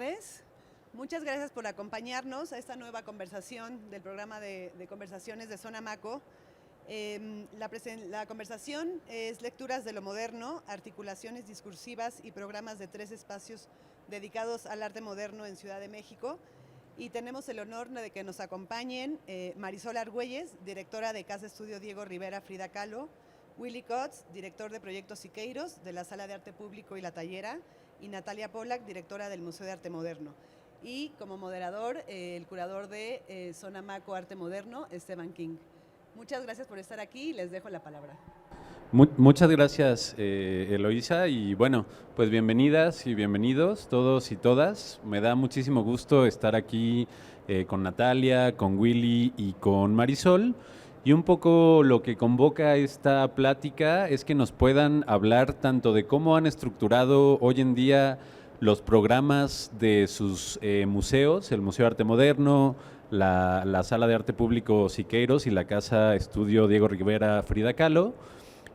tardes. Muchas gracias por acompañarnos a esta nueva conversación del programa de conversaciones de Zona Maco. La conversación es Lecturas de lo Moderno, articulaciones discursivas y programas de 3 espacios dedicados al arte moderno en Ciudad de México. Y tenemos el honor de que nos acompañen Marisol Argüelles, directora de Casa Estudio Diego Rivera Frida Kahlo, Willy Kotz, director de Proyectos Siqueiros, de la Sala de Arte Público y La Tallera, y Natalia Pollack, directora del Museo de Arte Moderno. Y como moderador, el curador de Zona Maco Arte Moderno, Esteban King. Muchas gracias por estar aquí y les dejo la palabra. Muchas gracias, Eloísa, y bueno, pues bienvenidas y bienvenidos todos y todas. Me da muchísimo gusto estar aquí con Natalia, con Willy y con Marisol. Y un poco lo que convoca esta plática es que nos puedan hablar tanto de cómo han estructurado hoy en día los programas de sus museos, el Museo de Arte Moderno, la Sala de Arte Público Siqueiros y la Casa Estudio Diego Rivera Frida Kahlo,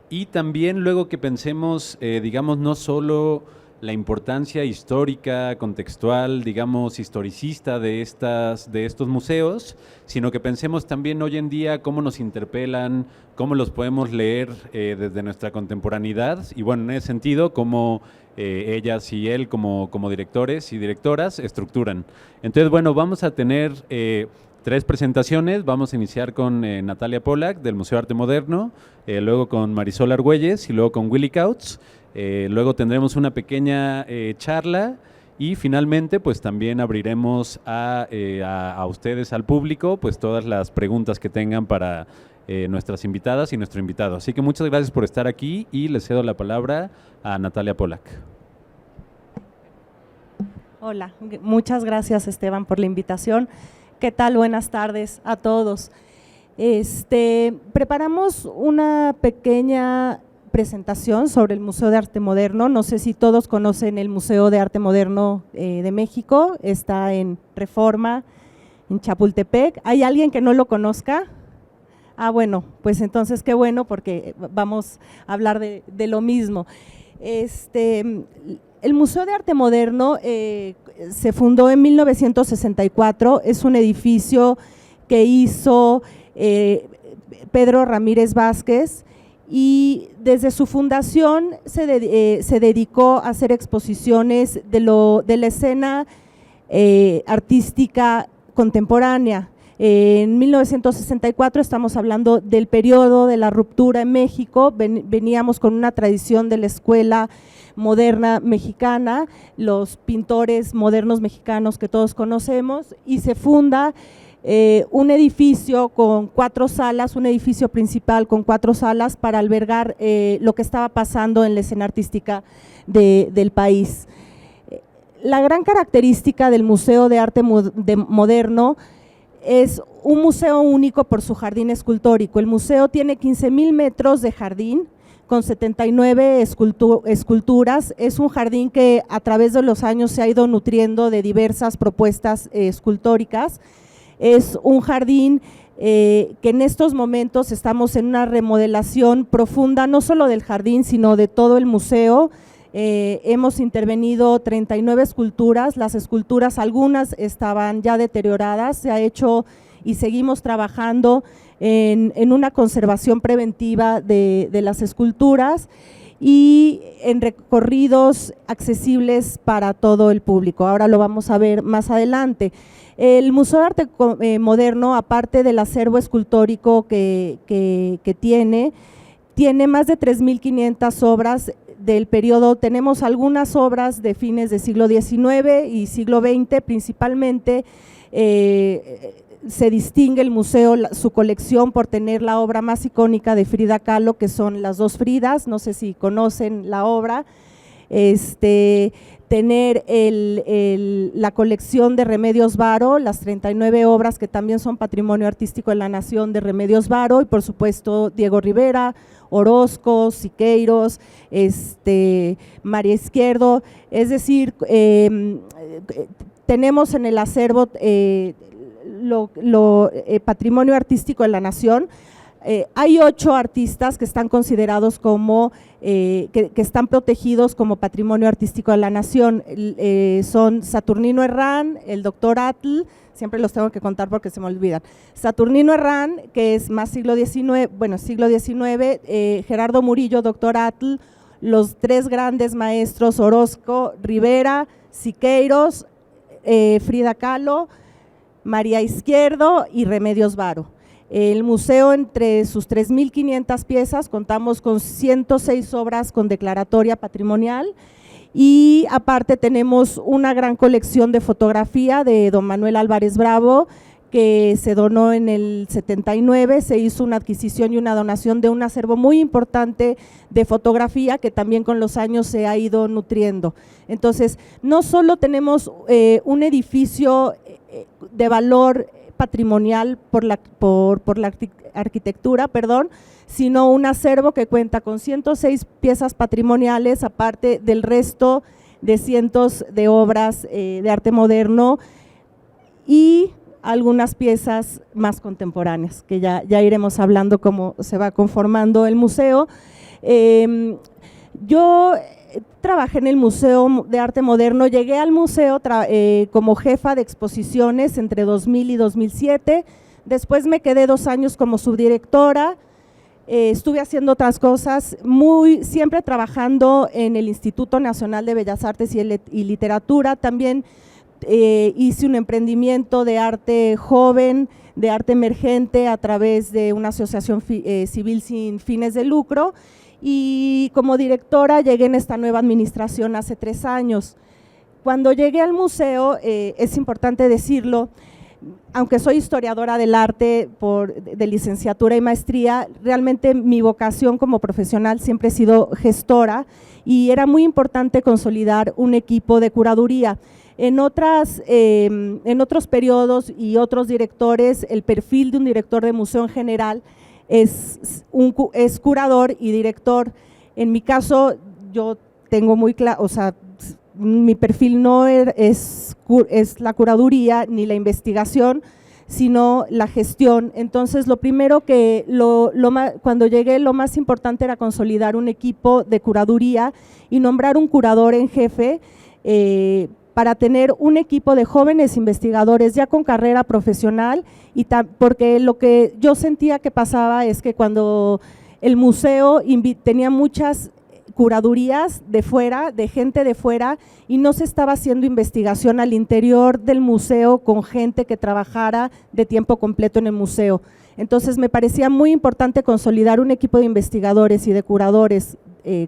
y también luego que pensemos, digamos, no solo la importancia histórica, contextual, digamos, historicista de estos museos, sino que pensemos también hoy en día cómo nos interpelan, cómo los podemos leer desde nuestra contemporaneidad, y bueno, en ese sentido, cómo ellas y él como directores y directoras estructuran. Entonces, bueno, vamos a tener 3 presentaciones. Vamos a iniciar con Natalia Pollack del Museo de Arte Moderno, luego con Marisol Argüelles y luego con Willy Kotz. Luego tendremos una pequeña charla y finalmente pues también abriremos a ustedes, al público, pues todas las preguntas que tengan para nuestras invitadas y nuestro invitado. Así que muchas gracias por estar aquí y les cedo la palabra a Natalia Pollack. Hola, muchas gracias Esteban por la invitación. ¿Qué tal? Buenas tardes a todos. Preparamos una pequeña presentación sobre el Museo de Arte Moderno. No sé si todos conocen el Museo de Arte Moderno de México, está en Reforma, en Chapultepec. ¿Hay alguien que no lo conozca? Ah, bueno, pues entonces qué bueno porque vamos a hablar de lo mismo. El Museo de Arte Moderno se fundó en 1964, es un edificio que hizo Pedro Ramírez Vázquez, y desde su fundación se dedicó a hacer exposiciones de la escena artística contemporánea. En 1964 estamos hablando del periodo de la ruptura en México, veníamos con una tradición de la escuela moderna mexicana, los pintores modernos mexicanos que todos conocemos, y se funda un edificio con 4 salas, un edificio principal con 4 salas para albergar lo que estaba pasando en la escena artística del país. La gran característica del Museo de Arte Moderno es un museo único por su jardín escultórico. El museo tiene 15,000 metros de jardín con 79 esculturas. Es un jardín que a través de los años se ha ido nutriendo de diversas propuestas escultóricas. Es un jardín que en estos momentos estamos en una remodelación profunda, no solo del jardín, sino de todo el museo. Hemos intervenido 39 esculturas, las esculturas algunas estaban ya deterioradas, se ha hecho y seguimos trabajando en una conservación preventiva de las esculturas y en recorridos accesibles para todo el público. Ahora lo vamos a ver más adelante. El Museo de Arte Moderno, aparte del acervo escultórico que tiene más de 3,500 obras del periodo. Tenemos algunas obras de fines del siglo XIX y siglo XX, principalmente se distingue el museo, su colección, por tener la obra más icónica de Frida Kahlo, que son las 2 Fridas. No sé si conocen la obra. Tener la colección de Remedios Varo, las 39 obras que también son patrimonio artístico de la nación de Remedios Varo, y por supuesto Diego Rivera, Orozco, Siqueiros, María Izquierdo. Es decir, tenemos en el acervo patrimonio artístico de la nación. Hay 8 artistas que están considerados como, que están protegidos como Patrimonio Artístico de la Nación. Son Saturnino Herrán, el doctor Atl, siempre los tengo que contar porque se me olvidan. Saturnino Herrán, que es más siglo XIX, Gerardo Murillo, doctor Atl, los 3 grandes maestros, Orozco, Rivera, Siqueiros, Frida Kahlo, María Izquierdo y Remedios Varo. El museo, entre sus 3.500 piezas, contamos con 106 obras con declaratoria patrimonial y aparte tenemos una gran colección de fotografía de don Manuel Álvarez Bravo, que se donó en el 79, se hizo una adquisición y una donación de un acervo muy importante de fotografía que también con los años se ha ido nutriendo. Entonces, no solo tenemos un edificio de valor patrimonial por la arquitectura, sino un acervo que cuenta con 106 piezas patrimoniales, aparte del resto de cientos de obras de arte moderno y algunas piezas más contemporáneas, que ya iremos hablando cómo se va conformando el museo. Yo trabajé en el Museo de Arte Moderno, llegué al museo como jefa de exposiciones entre 2000 y 2007, después me quedé 2 años como subdirectora, estuve haciendo otras cosas, siempre trabajando en el Instituto Nacional de Bellas Artes y Literatura, también hice un emprendimiento de arte joven, de arte emergente a través de una asociación civil sin fines de lucro, y como directora llegué en esta nueva administración hace 3 años. Cuando llegué al museo, es importante decirlo, aunque soy historiadora del arte de licenciatura y maestría, realmente mi vocación como profesional siempre he sido gestora y era muy importante consolidar un equipo de curaduría. En otros periodos y otros directores, el perfil de un director de museo en general es curador y director. En mi caso, yo tengo muy claro, o sea, mi perfil no es la curaduría ni la investigación, sino la gestión. Entonces, lo primero cuando llegué, lo más importante era consolidar un equipo de curaduría y nombrar un curador en jefe para tener un equipo de jóvenes investigadores ya con carrera profesional, porque lo que yo sentía que pasaba es que cuando el museo tenía muchas curadurías de fuera, de gente de fuera, y no se estaba haciendo investigación al interior del museo con gente que trabajara de tiempo completo en el museo. Entonces me parecía muy importante consolidar un equipo de investigadores y de curadores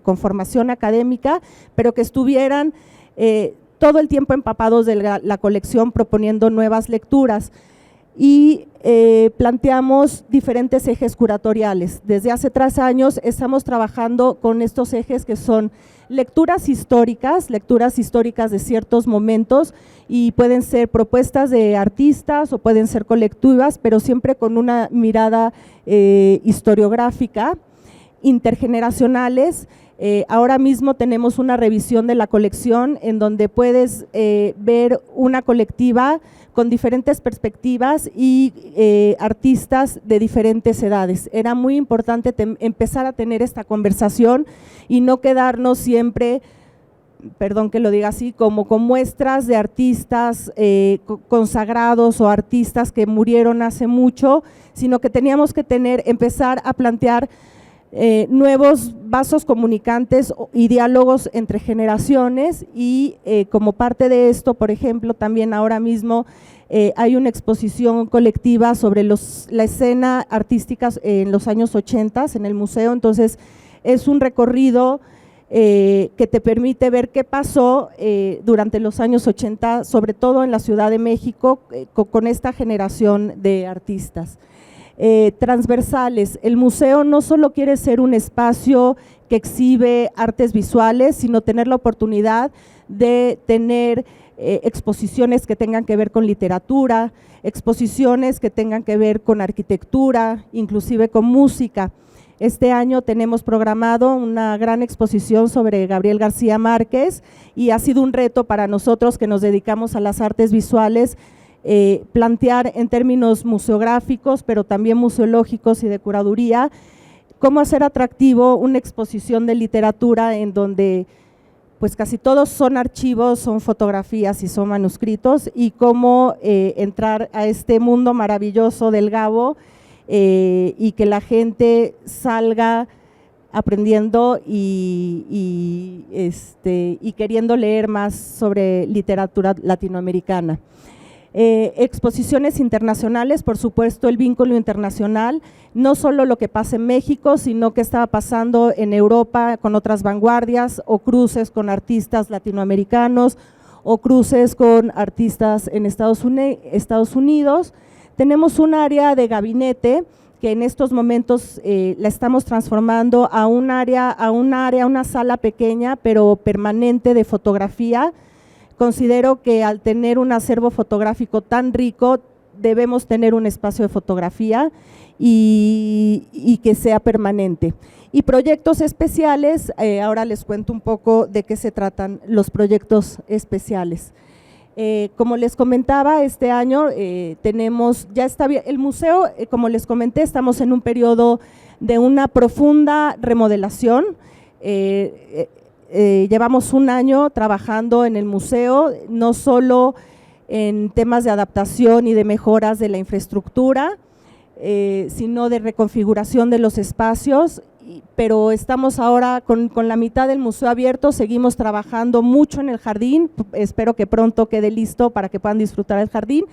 con formación académica, pero que estuvieran todo el tiempo empapados de la colección, proponiendo nuevas lecturas. Y planteamos diferentes ejes curatoriales. Desde hace 3 años estamos trabajando con estos ejes que son lecturas históricas de ciertos momentos, y pueden ser propuestas de artistas o pueden ser colectivas, pero siempre con una mirada historiográfica, intergeneracionales. Ahora mismo tenemos una revisión de la colección en donde puedes ver una colectiva con diferentes perspectivas y artistas de diferentes edades. Era muy importante empezar a tener esta conversación y no quedarnos siempre, perdón que lo diga así, como con muestras de artistas consagrados o artistas que murieron hace mucho, sino que teníamos que empezar a plantear nuevos vasos comunicantes y diálogos entre generaciones, y como parte de esto, por ejemplo, también ahora mismo hay una exposición colectiva sobre la escena artística en los años 80 en el museo. Entonces es un recorrido que te permite ver qué pasó durante los años 80, sobre todo en la Ciudad de México, con esta generación de artistas. Transversales, el museo no solo quiere ser un espacio que exhibe artes visuales, sino tener la oportunidad de tener exposiciones que tengan que ver con literatura, exposiciones que tengan que ver con arquitectura, inclusive con música. Este año tenemos programado una gran exposición sobre Gabriel García Márquez, y ha sido un reto para nosotros que nos dedicamos a las artes visuales plantear en términos museográficos, pero también museológicos y de curaduría, cómo hacer atractivo una exposición de literatura en donde pues casi todos son archivos, son fotografías y son manuscritos, y cómo entrar a este mundo maravilloso del Gabo y que la gente salga aprendiendo y queriendo leer más sobre literatura latinoamericana. Exposiciones internacionales, por supuesto, el vínculo internacional, no solo lo que pasa en México, sino que estaba pasando en Europa con otras vanguardias, o cruces con artistas latinoamericanos, o cruces con artistas en Estados Unidos. Tenemos un área de gabinete que en estos momentos la estamos transformando a una sala pequeña pero permanente de fotografía. Considero que al tener un acervo fotográfico tan rico, debemos tener un espacio de fotografía y que sea permanente. Y proyectos especiales, ahora les cuento un poco de qué se tratan los proyectos especiales. Como les comentaba, este año tenemos, ya está bien, el museo, como les comenté, estamos en un periodo de una profunda remodelación. Llevamos un año trabajando en el museo, no solo en temas de adaptación y de mejoras de la infraestructura, sino de reconfiguración de los espacios, pero estamos ahora con la mitad del museo abierto, seguimos trabajando mucho en el jardín, espero que pronto quede listo para que puedan disfrutar del jardín,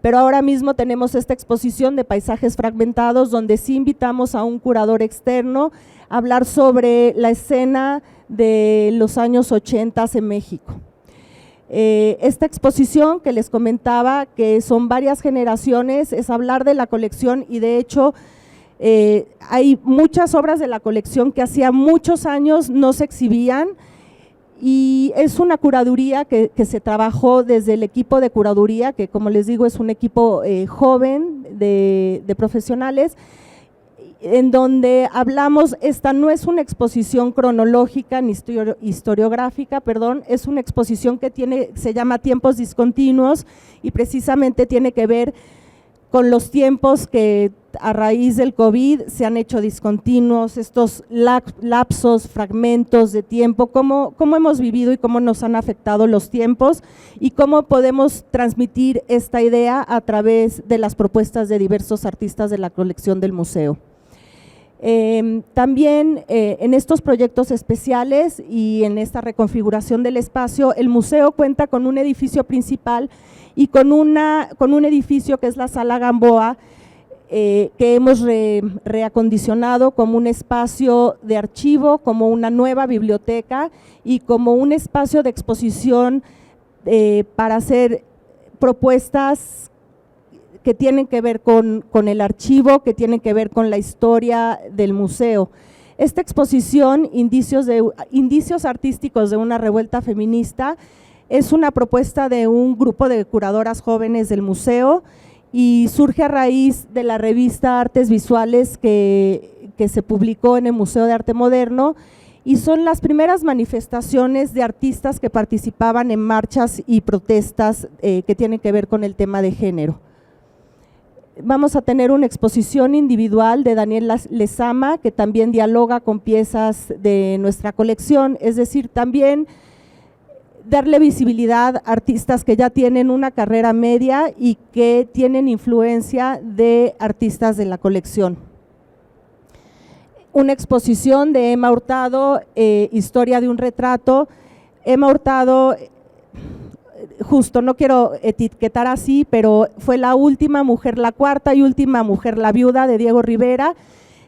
pero ahora mismo tenemos esta exposición de paisajes fragmentados donde sí invitamos a un curador externo a hablar sobre la escena de los años 80 en México. Esta exposición que les comentaba, que son varias generaciones, es hablar de la colección, y de hecho hay muchas obras de la colección que hacía muchos años no se exhibían, y es una curaduría que se trabajó desde el equipo de curaduría, que como les digo es un equipo joven de profesionales, en donde hablamos, esta no es una exposición cronológica ni historiográfica, perdón, es una exposición que se llama Tiempos Discontinuos, y precisamente tiene que ver con los tiempos que a raíz del COVID se han hecho discontinuos, estos lapsos, fragmentos de tiempo, cómo hemos vivido y cómo nos han afectado los tiempos, y cómo podemos transmitir esta idea a través de las propuestas de diversos artistas de la colección del museo. También en estos proyectos especiales y en esta reconfiguración del espacio, el museo cuenta con un edificio principal y con un edificio que es la Sala Gamboa, que hemos reacondicionado como un espacio de archivo, como una nueva biblioteca y como un espacio de exposición para hacer propuestas que tienen que ver con el archivo, que tienen que ver con la historia del museo. Esta exposición, Indicios artísticos de una revuelta feminista, es una propuesta de un grupo de curadoras jóvenes del museo y surge a raíz de la revista Artes Visuales que se publicó en el Museo de Arte Moderno, y son las primeras manifestaciones de artistas que participaban en marchas y protestas que tienen que ver con el tema de género. Vamos a tener una exposición individual de Daniel Lezama, que también dialoga con piezas de nuestra colección, es decir, también darle visibilidad a artistas que ya tienen una carrera media y que tienen influencia de artistas de la colección. Una exposición de Emma Hurtado, Historia de un retrato. Emma Hurtado, justo no quiero etiquetar así, pero fue la última mujer, la cuarta y última mujer, la viuda de Diego Rivera.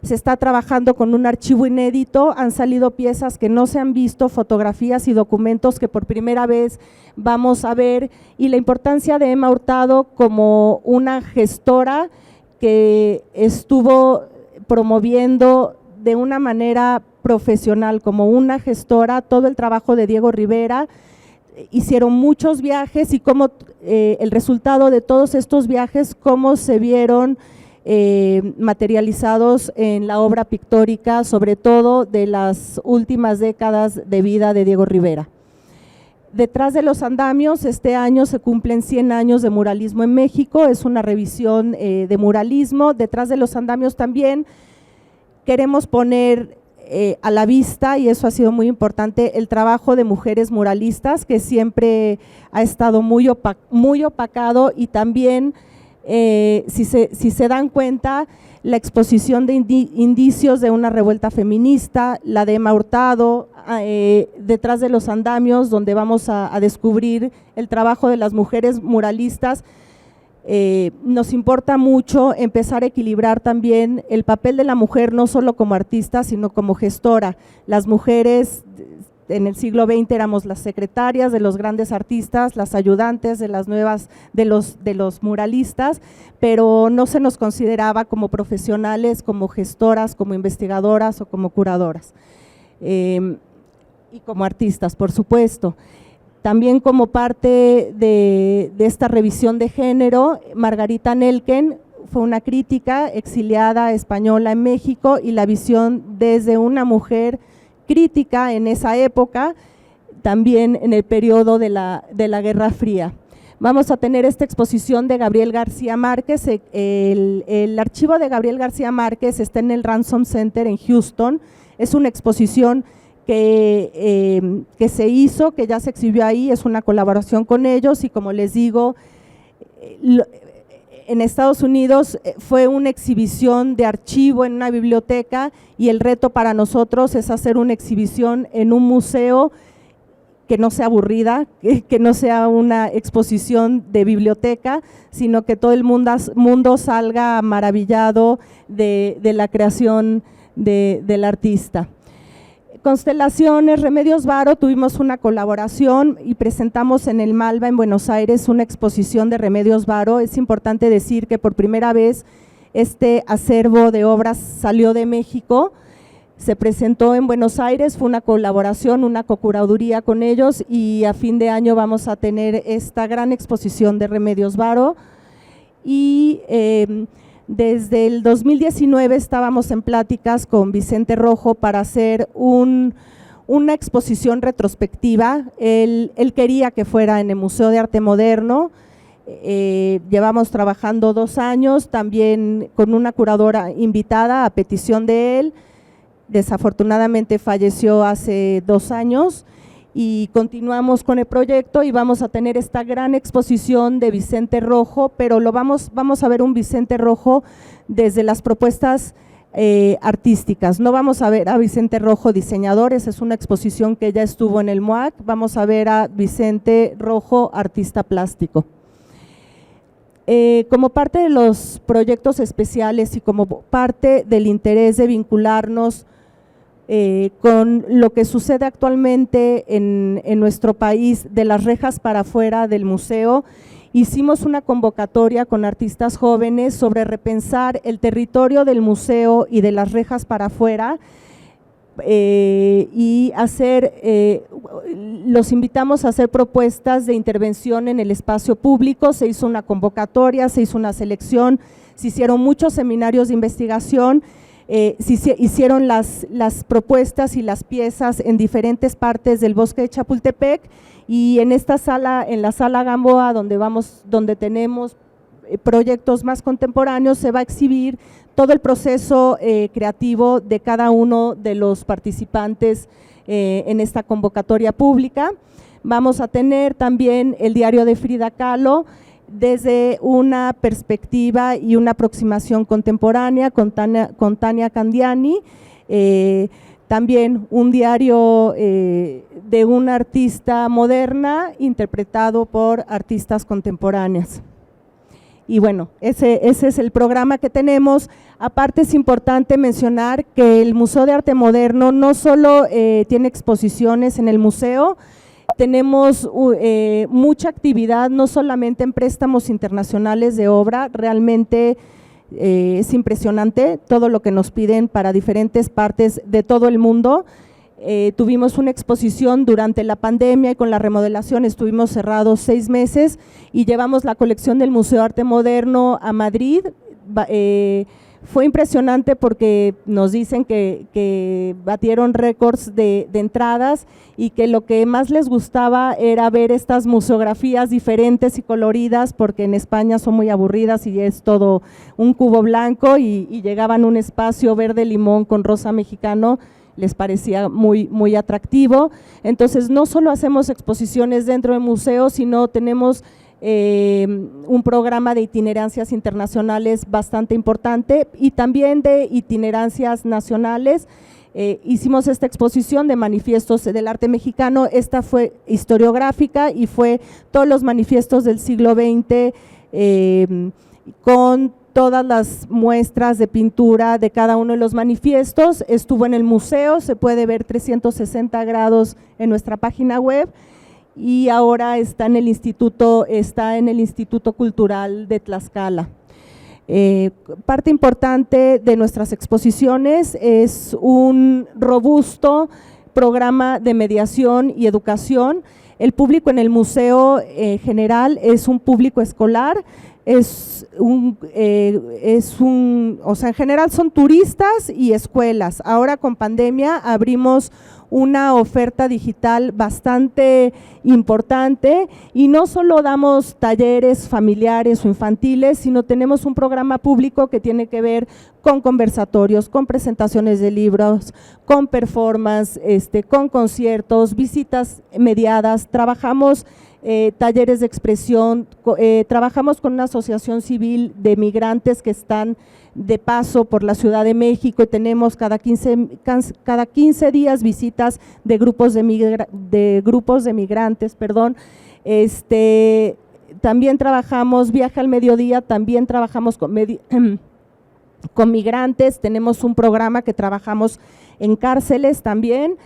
Se está trabajando con un archivo inédito, han salido piezas que no se han visto, fotografías y documentos que por primera vez vamos a ver, y la importancia de Emma Hurtado como una gestora que estuvo promoviendo de una manera profesional, como una gestora, todo el trabajo de Diego Rivera. Hicieron muchos viajes y cómo el resultado de todos estos viajes, cómo se vieron materializados en la obra pictórica, sobre todo de las últimas décadas de vida de Diego Rivera. Detrás de los andamios, este año se cumplen 100 años de muralismo en México, es una revisión de muralismo. Detrás de los andamios también queremos poner a la vista, y eso ha sido muy importante, el trabajo de mujeres muralistas, que siempre ha estado muy opacado, y también, si se dan cuenta, la exposición de indicios de una revuelta feminista, la de Emma Hurtado, detrás de los andamios, donde vamos a descubrir el trabajo de las mujeres muralistas. Nos importa mucho empezar a equilibrar también el papel de la mujer, no solo como artista, sino como gestora. Las mujeres en el siglo XX éramos las secretarias de los grandes artistas, las ayudantes de las nuevas, de los muralistas, pero no se nos consideraba como profesionales, como gestoras, como investigadoras o como curadoras, y como artistas, por supuesto. También como parte de esta revisión de género, Margarita Nelken fue una crítica exiliada española en México, y la visión desde una mujer crítica en esa época, también en el periodo de la Guerra Fría. Vamos a tener esta exposición de Gabriel García Márquez. El archivo de Gabriel García Márquez está en el Ransom Center en Houston. Es una exposición que se hizo, que ya se exhibió ahí, es una colaboración con ellos, y como les digo, en Estados Unidos fue una exhibición de archivo en una biblioteca, y el reto para nosotros es hacer una exhibición en un museo que no sea aburrida, que no sea una exposición de biblioteca, sino que todo el mundo salga maravillado de la creación del artista. Constelaciones, Remedios Varo, tuvimos una colaboración y presentamos en el Malva en Buenos Aires una exposición de Remedios Varo. Es importante decir que por primera vez este acervo de obras salió de México, se presentó en Buenos Aires, fue una colaboración, una cocuraduría con ellos, y a fin de año vamos a tener esta gran exposición de Remedios Varo. Y desde el 2019 estábamos en pláticas con Vicente Rojo para hacer una exposición retrospectiva. Él quería que fuera en el Museo de Arte Moderno. Llevamos trabajando 2 años, también con una curadora invitada a petición de él. Desafortunadamente falleció hace 2 años, y continuamos con el proyecto, y vamos a tener esta gran exposición de Vicente Rojo, pero vamos a ver un Vicente Rojo desde las propuestas artísticas. No vamos a ver a Vicente Rojo diseñador, esa es una exposición que ya estuvo en el MOAC. Vamos a ver a Vicente Rojo artista plástico. Como parte de los proyectos especiales y como parte del interés de vincularnos con lo que sucede actualmente en nuestro país, de las rejas para afuera del museo, hicimos una convocatoria con artistas jóvenes sobre repensar el territorio del museo y de las rejas para afuera, y los invitamos a hacer propuestas de intervención en el espacio público. Se hizo una convocatoria, se hizo una selección, se hicieron muchos seminarios de investigación. Se hicieron las propuestas y las piezas en diferentes partes del bosque de Chapultepec, y en esta sala, en la sala Gamboa, donde tenemos proyectos más contemporáneos, se va a exhibir todo el proceso creativo de cada uno de los participantes en esta convocatoria pública. Vamos a tener también el diario de Frida Kahlo, desde una perspectiva y una aproximación contemporánea con Tania Candiani, también un diario de una artista moderna interpretado por artistas contemporáneas. Y bueno, ese es el programa que tenemos. Aparte, es importante mencionar que el Museo de Arte Moderno no solo tiene exposiciones en el museo, tenemos mucha actividad, no solamente en préstamos internacionales de obra. Realmente es impresionante todo lo que nos piden para diferentes partes de todo el mundo. Tuvimos una exposición durante la pandemia, y con la remodelación estuvimos cerrados 6 meses, y llevamos la colección del Museo de Arte Moderno a Madrid. Fue impresionante porque nos dicen que batieron récords de entradas y que lo que más les gustaba era ver estas museografías diferentes y coloridas, porque en España son muy aburridas y es todo un cubo blanco, y llegaban a un espacio verde limón con rosa mexicano, les parecía muy atractivo. Entonces no solo hacemos exposiciones dentro del museo, sino tenemos un programa de itinerancias internacionales bastante importante y también de itinerancias nacionales. Hicimos esta exposición de manifiestos del arte mexicano. Esta fue historiográfica y fue todos los manifiestos del siglo XX con todas las muestras de pintura de cada uno de los manifiestos. Estuvo en el museo, se puede ver 360 grados en nuestra página web, y ahora está en el Instituto Cultural de Tlaxcala. Parte importante de nuestras exposiciones es un robusto programa de mediación y educación. El público en el museo general es un público escolar, en general son turistas y escuelas. Ahora con pandemia abrimos una oferta digital bastante importante y no solo damos talleres familiares o infantiles, sino tenemos un programa público que tiene que ver con conversatorios, con presentaciones de libros, con performance, con conciertos, visitas mediadas. Trabajamos talleres de expresión, trabajamos con una asociación civil de migrantes que están de paso por la Ciudad de México, y tenemos cada 15 días visitas de grupos de migrantes, también trabajamos Viaje al Mediodía, también trabajamos con migrantes. Tenemos un programa que trabajamos en cárceles también,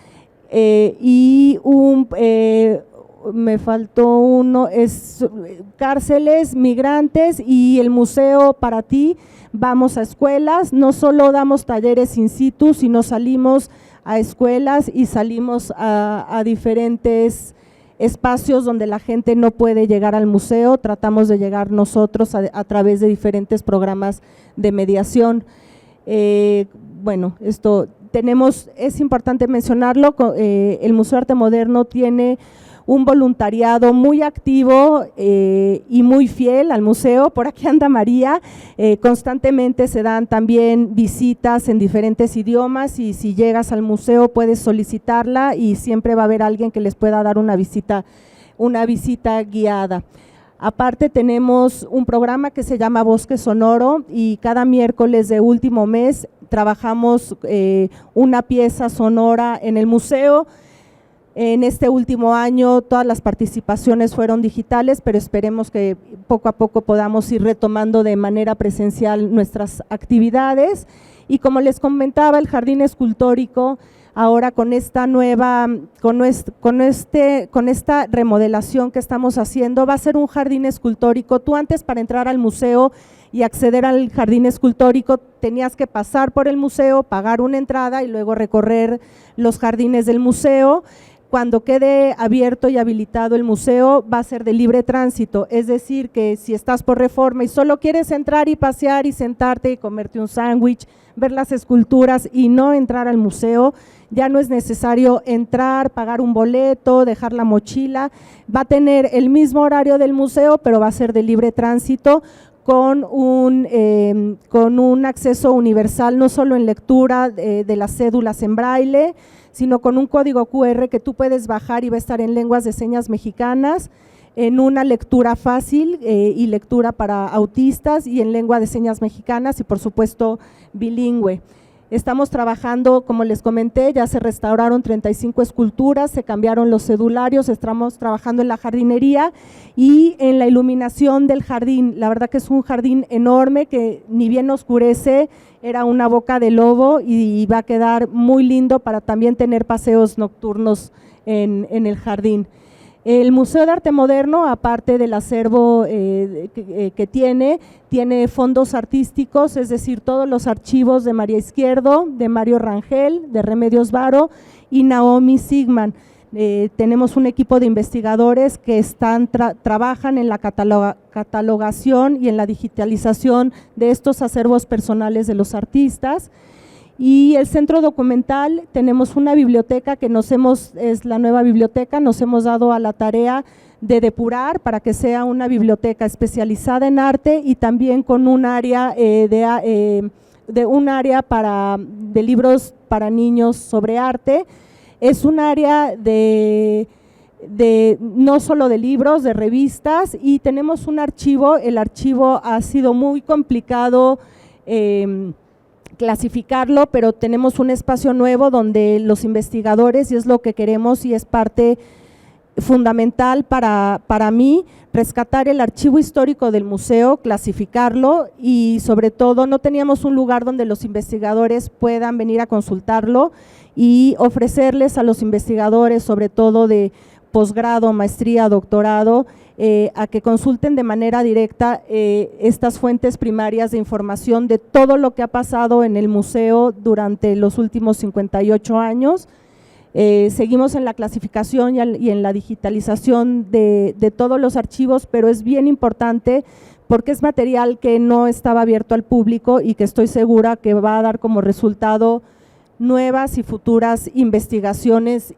me faltó uno, es cárceles, migrantes y el museo para ti. Vamos a escuelas, no solo damos talleres in situ, sino salimos a escuelas y salimos a diferentes espacios donde la gente no puede llegar al museo. Tratamos de llegar nosotros a través de diferentes programas de mediación. Bueno, es importante mencionarlo, el Museo de Arte Moderno tiene un voluntariado muy activo y muy fiel al museo. Por aquí anda María, constantemente se dan también visitas en diferentes idiomas, y si llegas al museo puedes solicitarla y siempre va a haber alguien que les pueda dar una visita guiada. Aparte tenemos un programa que se llama Bosque Sonoro, y cada miércoles de último mes trabajamos una pieza sonora en el museo. En este último año todas las participaciones fueron digitales, pero esperemos que poco a poco podamos ir retomando de manera presencial nuestras actividades. Y como les comentaba, el jardín escultórico, ahora con esta remodelación que estamos haciendo, va a ser un jardín escultórico. Tú antes, para entrar al museo y acceder al jardín escultórico, tenías que pasar por el museo, pagar una entrada y luego recorrer los jardines del museo. Cuando quede abierto y habilitado el museo, va a ser de libre tránsito, es decir, que si estás por Reforma y solo quieres entrar y pasear y sentarte y comerte un sándwich, ver las esculturas y no entrar al museo, ya no es necesario entrar, pagar un boleto, dejar la mochila. Va a tener el mismo horario del museo, pero va a ser de libre tránsito, con un acceso universal, no solo en lectura de las cédulas en braille, sino con un código QR que tú puedes bajar y va a estar en lenguas de señas mexicanas, en una lectura fácil y lectura para autistas, y en lengua de señas mexicanas, y por supuesto bilingüe. Estamos trabajando, como les comenté, ya se restauraron 35 esculturas, se cambiaron los cedularios, estamos trabajando en la jardinería y en la iluminación del jardín. La verdad que es un jardín enorme que ni bien oscurece, era una boca de lobo, y va a quedar muy lindo para también tener paseos nocturnos en el jardín. El Museo de Arte Moderno, aparte del acervo que tiene fondos artísticos, es decir, todos los archivos de María Izquierdo, de Mario Rangel, de Remedios Varo y Naomi Sigman. Tenemos un equipo de investigadores que trabajan en la catalogación y en la digitalización de estos acervos personales de los artistas. Y el Centro Documental, tenemos una biblioteca que es la nueva biblioteca, nos hemos dado a la tarea de depurar para que sea una biblioteca especializada en arte y también con un área de libros para niños sobre arte. Es un área no solo de libros, de revistas, y tenemos un archivo. El archivo ha sido muy complicado clasificarlo, pero tenemos un espacio nuevo donde los investigadores, y es lo que queremos y es parte fundamental para mí, rescatar el archivo histórico del museo, clasificarlo y sobre todo no teníamos un lugar donde los investigadores puedan venir a consultarlo y ofrecerles a los investigadores, sobre todo de posgrado, maestría, doctorado, a que consulten de manera directa estas fuentes primarias de información de todo lo que ha pasado en el museo durante los últimos 58 años. Seguimos en la clasificación y en la digitalización de todos los archivos, pero es bien importante porque es material que no estaba abierto al público y que estoy segura que va a dar como resultado nuevas y futuras investigaciones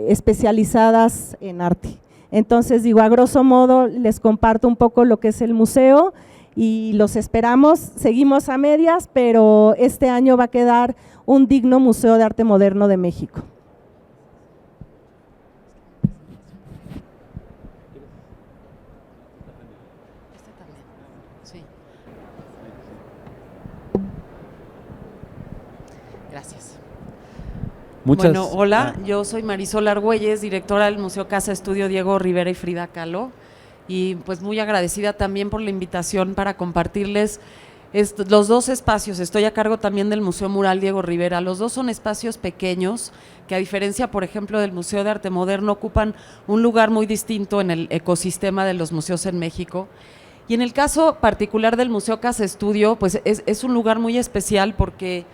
especializadas en arte. Entonces, digo, a grosso modo les comparto un poco lo que es el museo y los esperamos. Seguimos a medias, pero este año va a quedar un digno Museo de Arte Moderno de México. Sí. Gracias. Bueno, hola, yo soy Marisol Argüelles, directora del Museo Casa Estudio Diego Rivera y Frida Kahlo, y pues muy agradecida también por la invitación para compartirles los dos espacios. Estoy a cargo también del Museo Mural Diego Rivera. Los dos son espacios pequeños que, a diferencia, por ejemplo, del Museo de Arte Moderno, ocupan un lugar muy distinto en el ecosistema de los museos en México. Y en el caso particular del Museo Casa Estudio, pues es un lugar muy especial porque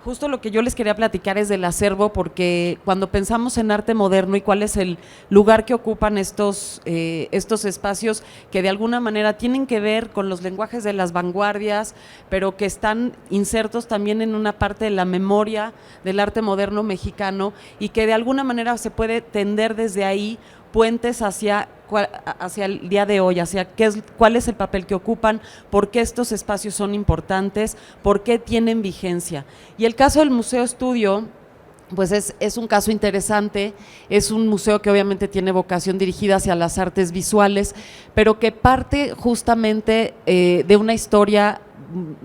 justo lo que yo les quería platicar es del acervo, porque cuando pensamos en arte moderno y cuál es el lugar que ocupan estos espacios que de alguna manera tienen que ver con los lenguajes de las vanguardias, pero que están insertos también en una parte de la memoria del arte moderno mexicano y que de alguna manera se puede tender desde ahí puentes hacia el día de hoy, hacia cuál es el papel que ocupan, por qué estos espacios son importantes, por qué tienen vigencia. Y el caso del Museo Estudio, pues es un caso interesante. Es un museo que obviamente tiene vocación dirigida hacia las artes visuales, pero que parte justamente de una historia,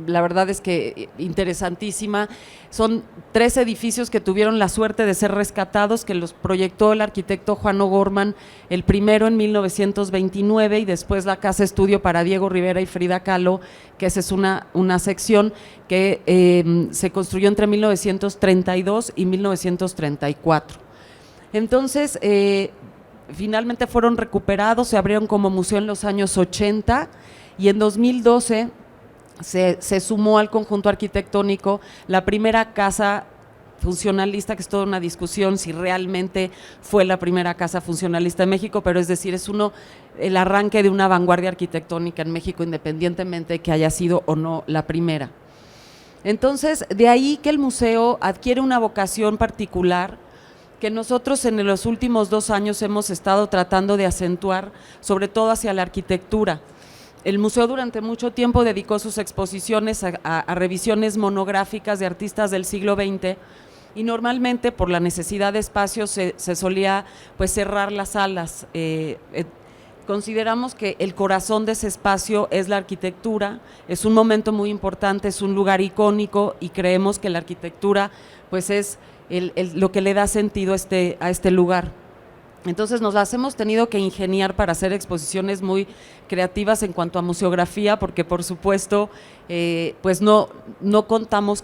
la verdad es que interesantísima. Son 3 edificios que tuvieron la suerte de ser rescatados, que los proyectó el arquitecto Juan O'Gorman, el primero en 1929 y después la Casa Estudio para Diego Rivera y Frida Kahlo, que esa es una sección que se construyó entre 1932 y 1934. Entonces, finalmente fueron recuperados, se abrieron como museo en los años 80 y en 2012 se sumó al conjunto arquitectónico la primera casa funcionalista, que es toda una discusión si realmente fue la primera casa funcionalista en México, pero es decir, es el arranque de una vanguardia arquitectónica en México, independientemente de que haya sido o no la primera. Entonces, de ahí que el museo adquiere una vocación particular que nosotros en los últimos 2 años hemos estado tratando de acentuar, sobre todo hacia la arquitectura. El museo durante mucho tiempo dedicó sus exposiciones a revisiones monográficas de artistas del siglo XX y normalmente por la necesidad de espacio se solía pues cerrar las salas. Consideramos que el corazón de ese espacio es la arquitectura, es un momento muy importante, es un lugar icónico y creemos que la arquitectura pues es lo que le da sentido a este lugar. Entonces nos las hemos tenido que ingeniar para hacer exposiciones muy creativas en cuanto a museografía, porque por supuesto pues no contamos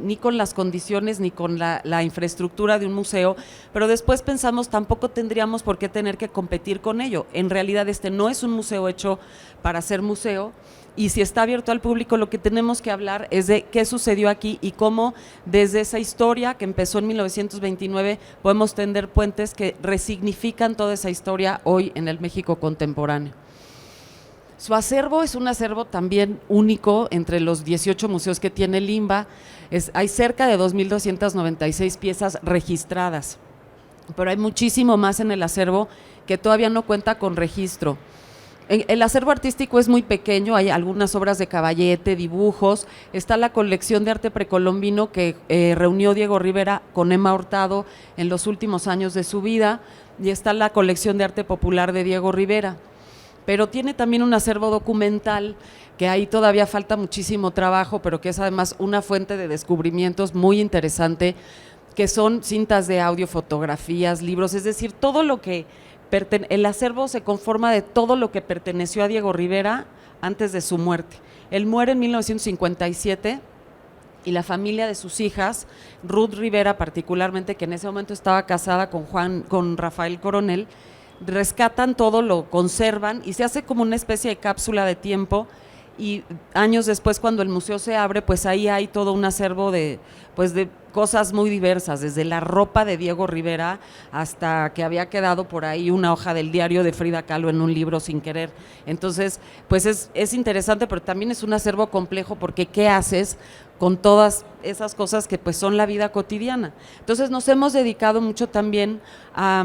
ni con las condiciones ni con la infraestructura de un museo, pero después pensamos tampoco tendríamos por qué tener que competir con ello. En realidad este no es un museo hecho para ser museo, y si está abierto al público, lo que tenemos que hablar es de qué sucedió aquí y cómo desde esa historia que empezó en 1929 podemos tender puentes que resignifican toda esa historia hoy en el México contemporáneo. Su acervo es un acervo también único entre los 18 museos que tiene el INBA. Hay cerca de 2.296 piezas registradas, pero hay muchísimo más en el acervo que todavía no cuenta con registro. El acervo artístico es muy pequeño, hay algunas obras de Caballete, dibujos, está la colección de arte precolombino que reunió Diego Rivera con Emma Hurtado en los últimos años de su vida, y está la colección de arte popular de Diego Rivera. Pero tiene también un acervo documental, que ahí todavía falta muchísimo trabajo, pero que es además una fuente de descubrimientos muy interesante, que son cintas de audio, fotografías, libros, es decir, todo lo que el acervo se conforma de todo lo que perteneció a Diego Rivera antes de su muerte. Él muere en 1957 y la familia de sus hijas, Ruth Rivera particularmente, que en ese momento estaba casada con Rafael Coronel, rescatan todo, lo conservan y se hace como una especie de cápsula de tiempo, y años después, cuando el museo se abre, pues ahí hay todo un acervo de cosas muy diversas, desde la ropa de Diego Rivera hasta que había quedado por ahí una hoja del diario de Frida Kahlo en un libro sin querer. Entonces, pues es interesante, pero también es un acervo complejo, porque ¿qué haces con todas esas cosas que pues son la vida cotidiana? Entonces nos hemos dedicado mucho también a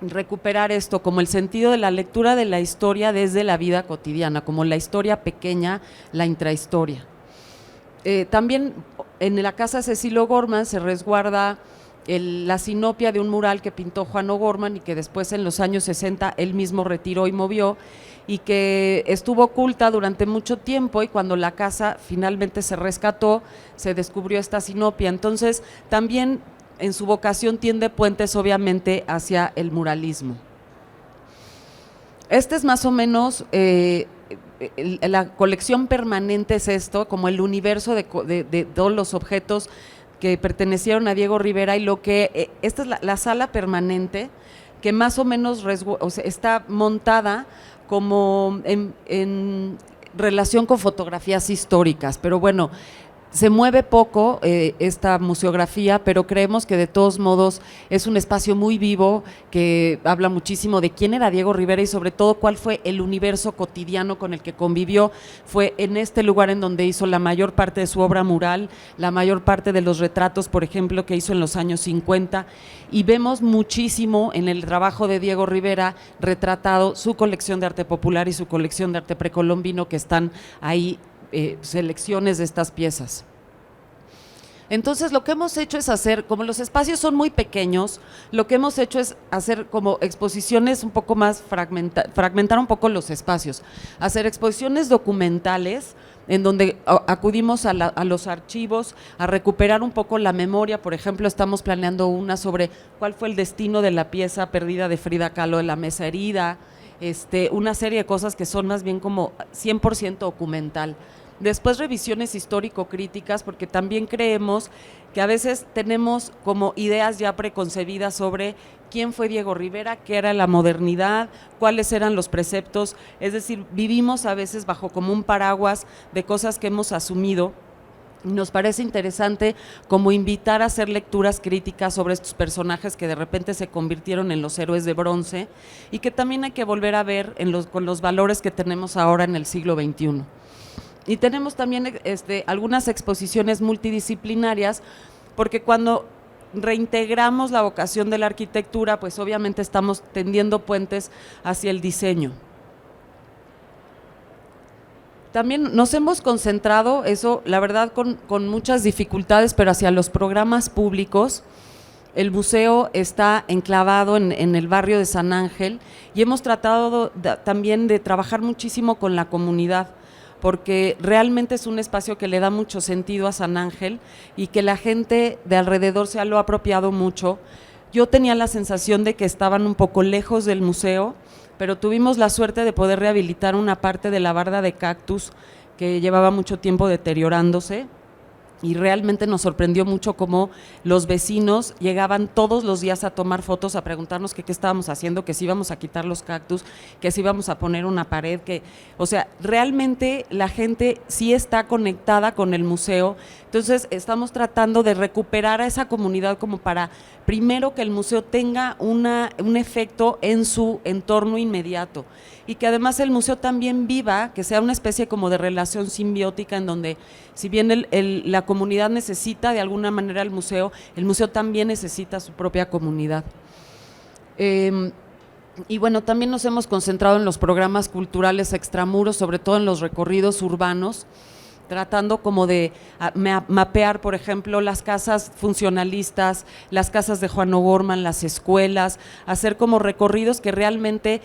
recuperar esto como el sentido de la lectura de la historia desde la vida cotidiana, como la historia pequeña, la intrahistoria. También en la casa Cecil O'Gorman se resguarda la sinopia de un mural que pintó Juan O'Gorman y que después en los años 60 él mismo retiró y movió, y que estuvo oculta durante mucho tiempo, y cuando la casa finalmente se rescató se descubrió esta sinopia. Entonces también en su vocación tiende puentes obviamente hacia el muralismo. Este es más o menos, la colección permanente es esto, como el universo de todos los objetos que pertenecieron a Diego Rivera, y esta es la sala permanente, que más o menos está montada como en relación con fotografías históricas, pero bueno, se mueve poco esta museografía, pero creemos que de todos modos es un espacio muy vivo, que habla muchísimo de quién era Diego Rivera y sobre todo cuál fue el universo cotidiano con el que convivió. Fue en este lugar en donde hizo la mayor parte de su obra mural, la mayor parte de los retratos, por ejemplo, que hizo en los años 50, y vemos muchísimo en el trabajo de Diego Rivera retratado su colección de arte popular y su colección de arte precolombino, que están ahí selecciones de estas piezas. Entonces lo que hemos hecho es hacer, como los espacios son muy pequeños, lo que hemos hecho es hacer como exposiciones un poco más, fragmentar un poco los espacios, hacer exposiciones documentales en donde acudimos a los archivos a recuperar un poco la memoria. Por ejemplo, estamos planeando una sobre cuál fue el destino de la pieza perdida de Frida Kahlo, de la mesa herida, una serie de cosas que son más bien como 100% documental. Después revisiones histórico-críticas, porque también creemos que a veces tenemos como ideas ya preconcebidas sobre quién fue Diego Rivera, qué era la modernidad, cuáles eran los preceptos, es decir, vivimos a veces bajo como un paraguas de cosas que hemos asumido. Nos parece interesante como invitar a hacer lecturas críticas sobre estos personajes que de repente se convirtieron en los héroes de bronce, y que también hay que volver a ver con los valores que tenemos ahora en el siglo XXI. Y tenemos también algunas exposiciones multidisciplinarias, porque cuando reintegramos la vocación de la arquitectura, pues obviamente estamos tendiendo puentes hacia el diseño. También nos hemos concentrado, eso la verdad con muchas dificultades, pero hacia los programas públicos. El museo está enclavado en el barrio de San Ángel, y hemos tratado también de trabajar muchísimo con la comunidad, porque realmente es un espacio que le da mucho sentido a San Ángel y que la gente de alrededor se lo ha apropiado mucho. Yo tenía la sensación de que estaban un poco lejos del museo, pero tuvimos la suerte de poder rehabilitar una parte de la barda de cactus que llevaba mucho tiempo deteriorándose, y realmente nos sorprendió mucho cómo los vecinos llegaban todos los días a tomar fotos, a preguntarnos qué estábamos haciendo, que si íbamos a quitar los cactus, que si íbamos a poner una pared, o sea, realmente la gente sí está conectada con el museo. Entonces estamos tratando de recuperar a esa comunidad como para, primero, que el museo tenga un efecto en su entorno inmediato y que además el museo también viva, que sea una especie como de relación simbiótica en donde, si bien la comunidad necesita de alguna manera el museo también necesita su propia comunidad. Y bueno, también nos hemos concentrado en los programas culturales extramuros, sobre todo en los recorridos urbanos, tratando como de mapear, por ejemplo, las casas funcionalistas, las casas de Juan O'Gorman, las escuelas, hacer como recorridos que realmente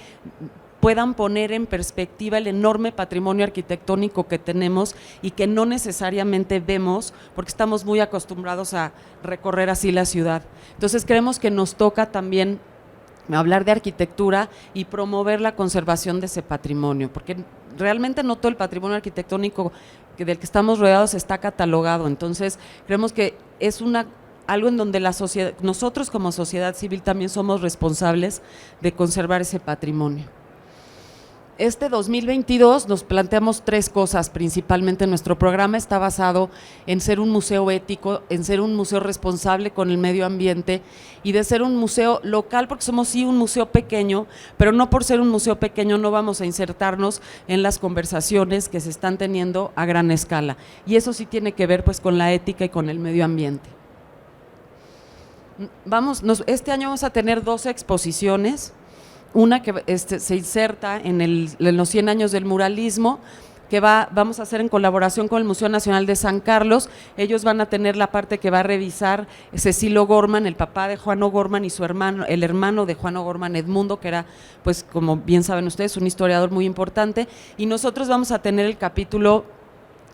puedan poner en perspectiva el enorme patrimonio arquitectónico que tenemos y que no necesariamente vemos porque estamos muy acostumbrados a recorrer así la ciudad. Entonces creemos que nos toca también hablar de arquitectura y promover la conservación de ese patrimonio, porque realmente no todo el patrimonio arquitectónico del que estamos rodeados está catalogado. Entonces creemos que es algo en donde la sociedad, nosotros como sociedad civil también somos responsables de conservar ese patrimonio. Este 2022 nos planteamos 3 cosas principalmente. Nuestro programa está basado en ser un museo ético, en ser un museo responsable con el medio ambiente y de ser un museo local, porque somos sí un museo pequeño, pero no por ser un museo pequeño no vamos a insertarnos en las conversaciones que se están teniendo a gran escala, y eso sí tiene que ver pues con la ética y con el medio ambiente. Este año vamos a tener 12 exposiciones. Una que se inserta en los 100 años del muralismo, que vamos a hacer en colaboración con el Museo Nacional de San Carlos. Ellos van a tener la parte que va a revisar Cecil O'Gorman, el papá de Juan O'Gorman, y su hermano, el hermano de Juan O'Gorman, Edmundo, que era, pues como bien saben ustedes, un historiador muy importante, y nosotros vamos a tener el capítulo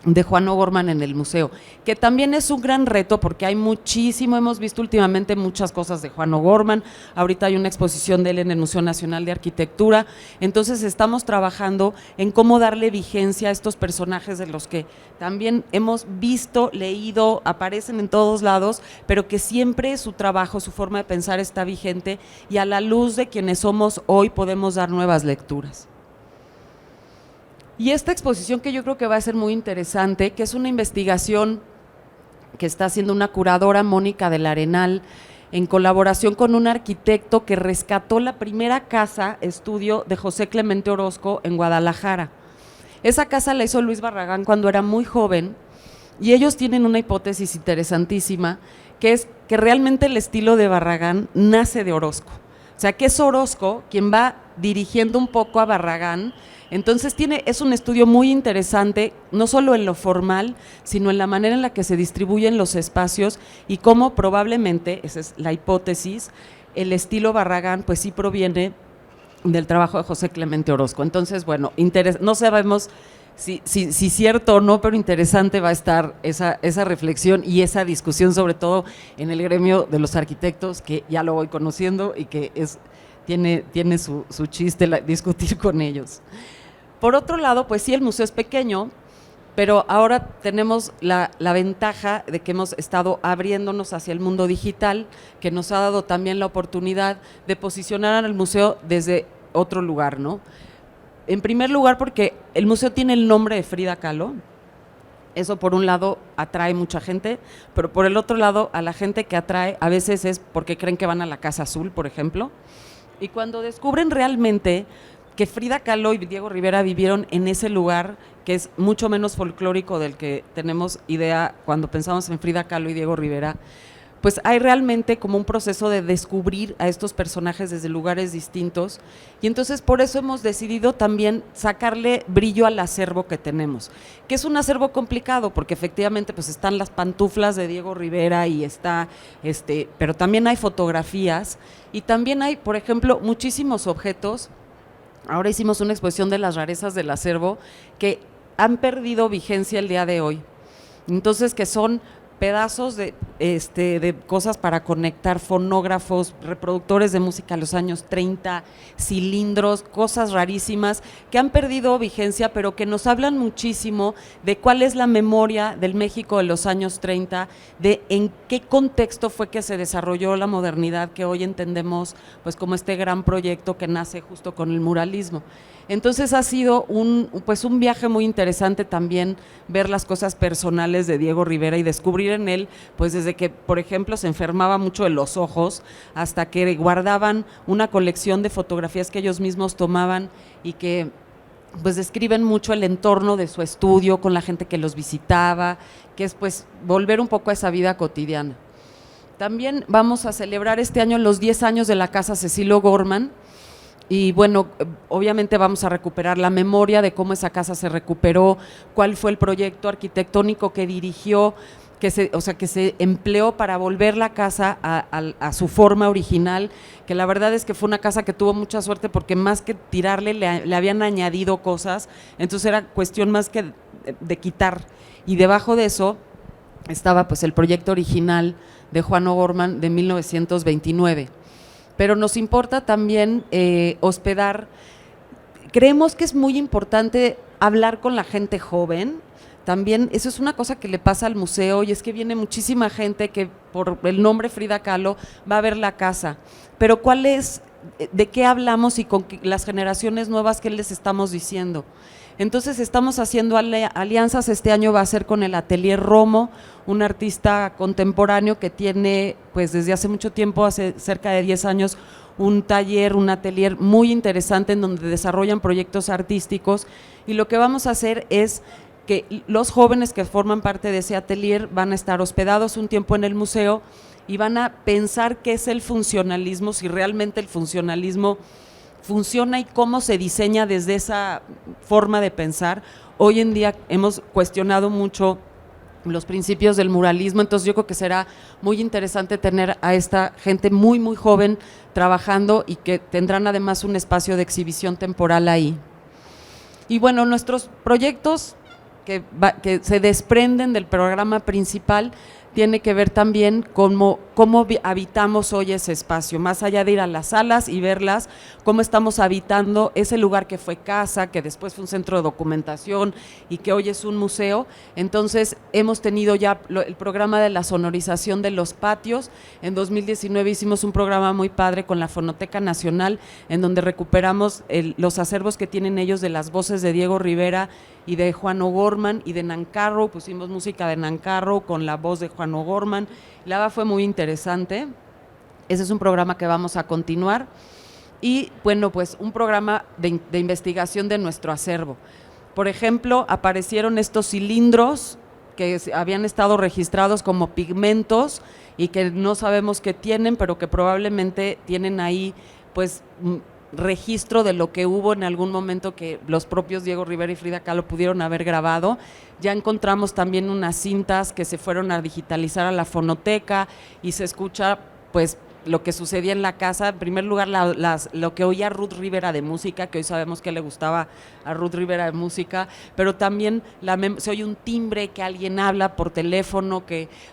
de Juan O'Gorman en el museo, que también es un gran reto porque hay muchísimo, hemos visto últimamente muchas cosas de Juan O'Gorman, ahorita hay una exposición de él en el Museo Nacional de Arquitectura, entonces estamos trabajando en cómo darle vigencia a estos personajes de los que también hemos visto, leído, aparecen en todos lados, pero que siempre su trabajo, su forma de pensar está vigente y a la luz de quienes somos hoy podemos dar nuevas lecturas. Y esta exposición que yo creo que va a ser muy interesante, que es una investigación que está haciendo una curadora, Mónica del Arenal, en colaboración con un arquitecto que rescató la primera casa estudio de José Clemente Orozco en Guadalajara. Esa casa la hizo Luis Barragán cuando era muy joven, y ellos tienen una hipótesis interesantísima, que es que realmente el estilo de Barragán nace de Orozco. O sea, que es Orozco quien va dirigiendo un poco a Barragán. Entonces es un estudio muy interesante, no solo en lo formal, sino en la manera en la que se distribuyen los espacios y cómo probablemente, esa es la hipótesis, el estilo Barragán pues sí proviene del trabajo de José Clemente Orozco. Entonces, bueno, no sabemos si cierto o no, pero interesante va a estar esa reflexión y esa discusión, sobre todo en el gremio de los arquitectos, que ya lo voy conociendo y que tiene su chiste discutir con ellos. Por otro lado, pues sí, el museo es pequeño, pero ahora tenemos la ventaja de que hemos estado abriéndonos hacia el mundo digital, que nos ha dado también la oportunidad de posicionar al museo desde otro lugar, ¿no? En primer lugar, porque el museo tiene el nombre de Frida Kahlo. Eso por un lado atrae mucha gente, pero por el otro lado a la gente que atrae a veces es porque creen que van a la Casa Azul, por ejemplo, y cuando descubren realmente que Frida Kahlo y Diego Rivera vivieron en ese lugar, que es mucho menos folclórico del que tenemos idea cuando pensamos en Frida Kahlo y Diego Rivera, pues hay realmente como un proceso de descubrir a estos personajes desde lugares distintos, y entonces por eso hemos decidido también sacarle brillo al acervo que tenemos, que es un acervo complicado, porque efectivamente pues están las pantuflas de Diego Rivera y está, pero también hay fotografías, y también hay, por ejemplo, muchísimos objetos. Ahora hicimos una exposición de las rarezas del acervo que han perdido vigencia el día de hoy, entonces que son pedazos de cosas para conectar, fonógrafos, reproductores de música de los años 30, cilindros, cosas rarísimas que han perdido vigencia, pero que nos hablan muchísimo de cuál es la memoria del México de los años 30, de en qué contexto fue que se desarrolló la modernidad que hoy entendemos pues como este gran proyecto que nace justo con el muralismo. Entonces ha sido un viaje muy interesante también ver las cosas personales de Diego Rivera y descubrir en él, pues desde que, por ejemplo, se enfermaba mucho de los ojos, hasta que guardaban una colección de fotografías que ellos mismos tomaban y que pues describen mucho el entorno de su estudio con la gente que los visitaba, que es pues volver un poco a esa vida cotidiana. También vamos a celebrar este año los 10 años de la Casa Cecil O'Gorman. Y bueno, obviamente vamos a recuperar la memoria de cómo esa casa se recuperó, cuál fue el proyecto arquitectónico que dirigió, que se empleó para volver la casa a su forma original, que la verdad es que fue una casa que tuvo mucha suerte porque más que tirarle le habían añadido cosas, entonces era cuestión más que de quitar. Y debajo de eso estaba pues el proyecto original de Juan O'Gorman de 1929. Pero nos importa también hospedar. Creemos que es muy importante hablar con la gente joven. También eso es una cosa que le pasa al museo y es que viene muchísima gente que por el nombre Frida Kahlo va a ver la casa. Pero ¿cuál es, de qué hablamos y con las generaciones nuevas qué les estamos diciendo? Entonces estamos haciendo alianzas, este año va a ser con el Atelier Romo, un artista contemporáneo que tiene pues desde hace mucho tiempo, hace cerca de 10 años, un taller, un atelier muy interesante en donde desarrollan proyectos artísticos y lo que vamos a hacer es que los jóvenes que forman parte de ese atelier van a estar hospedados un tiempo en el museo y van a pensar qué es el funcionalismo, si realmente el funcionalismo funciona y cómo se diseña desde esa forma de pensar. Hoy en día hemos cuestionado mucho los principios del muralismo, entonces yo creo que será muy interesante tener a esta gente muy muy joven trabajando y que tendrán además un espacio de exhibición temporal ahí. Y bueno, nuestros proyectos que se desprenden del programa principal tiene que ver también cómo habitamos hoy ese espacio, más allá de ir a las salas y verlas, cómo estamos habitando ese lugar que fue casa, que después fue un centro de documentación y que hoy es un museo. Entonces hemos tenido ya el programa de la sonorización de los patios. En 2019 hicimos un programa muy padre con la Fonoteca Nacional, en donde recuperamos los acervos que tienen ellos de las voces de Diego Rivera y de Juan O'Gorman y de Nancarrow, pusimos música de Nancarrow con la voz de Juan O'Gorman. La verdad fue muy interesante. Ese es un programa que vamos a continuar. Y bueno, pues un programa de investigación de nuestro acervo. Por ejemplo, aparecieron estos cilindros que habían estado registrados como pigmentos y que no sabemos qué tienen, pero que probablemente tienen ahí pues registro de lo que hubo en algún momento que los propios Diego Rivera y Frida Kahlo pudieron haber grabado. Ya encontramos también unas cintas que se fueron a digitalizar a la fonoteca y se escucha pues lo que sucedía en la casa. En primer lugar, lo que oía Ruth Rivera de música, que hoy sabemos que le gustaba a Ruth Rivera de música, pero también se oye un timbre que alguien habla por teléfono,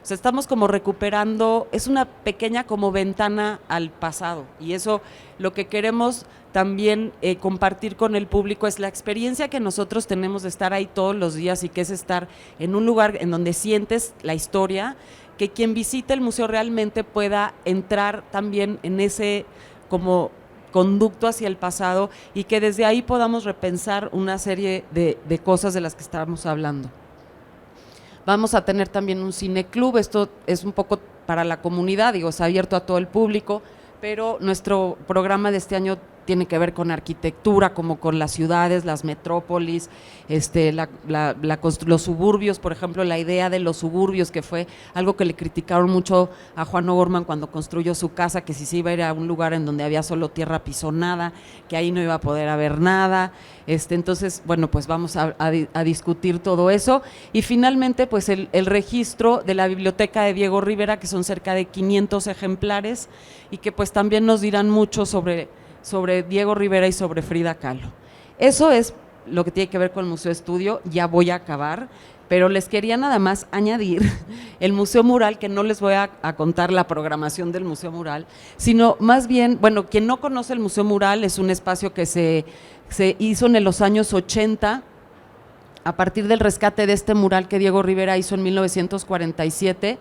estamos como recuperando, es una pequeña como ventana al pasado, y eso lo que queremos también compartir con el público es la experiencia que nosotros tenemos de estar ahí todos los días y que es estar en un lugar en donde sientes la historia, que quien visite el museo realmente pueda entrar también en ese como conducto hacia el pasado y que desde ahí podamos repensar una serie de cosas de las que estábamos hablando. Vamos a tener también un cineclub, esto es un poco para la comunidad, es abierto a todo el público, pero nuestro programa de este año tiene que ver con arquitectura, como con las ciudades, las metrópolis, los suburbios, por ejemplo, la idea de los suburbios, que fue algo que le criticaron mucho a Juan O'Gorman cuando construyó su casa, que si se iba a ir a un lugar en donde había solo tierra pisonada, que ahí no iba a poder haber nada. Entonces, bueno, pues vamos a discutir todo eso. Y finalmente, pues el registro de la biblioteca de Diego Rivera, que son cerca de 500 ejemplares, y que pues también nos dirán mucho sobre Diego Rivera y sobre Frida Kahlo. Eso es lo que tiene que ver con el Museo Estudio. Ya voy a acabar. pero les quería nada más añadir el Museo Mural, que no les voy a contar la programación del Museo Mural, sino más bien, bueno, quien no conoce el Museo Mural, es un espacio que se hizo en los años 80, a partir del rescate de este mural que Diego Rivera hizo en 1947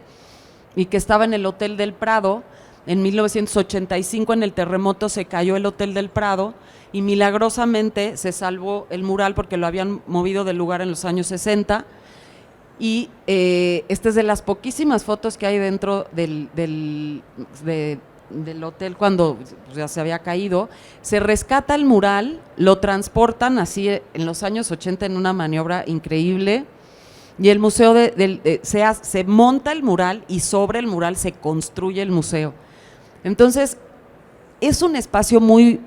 y que estaba en el Hotel del Prado. En 1985, en el terremoto, se cayó el Hotel del Prado y milagrosamente se salvó el mural porque lo habían movido del lugar en los años 60. Y esta es de las poquísimas fotos que hay dentro del hotel cuando ya se había caído. Se rescata el mural, lo transportan así en los años 80 en una maniobra increíble, y el museo se monta el mural y sobre el mural se construye el museo. Entonces, es un espacio muy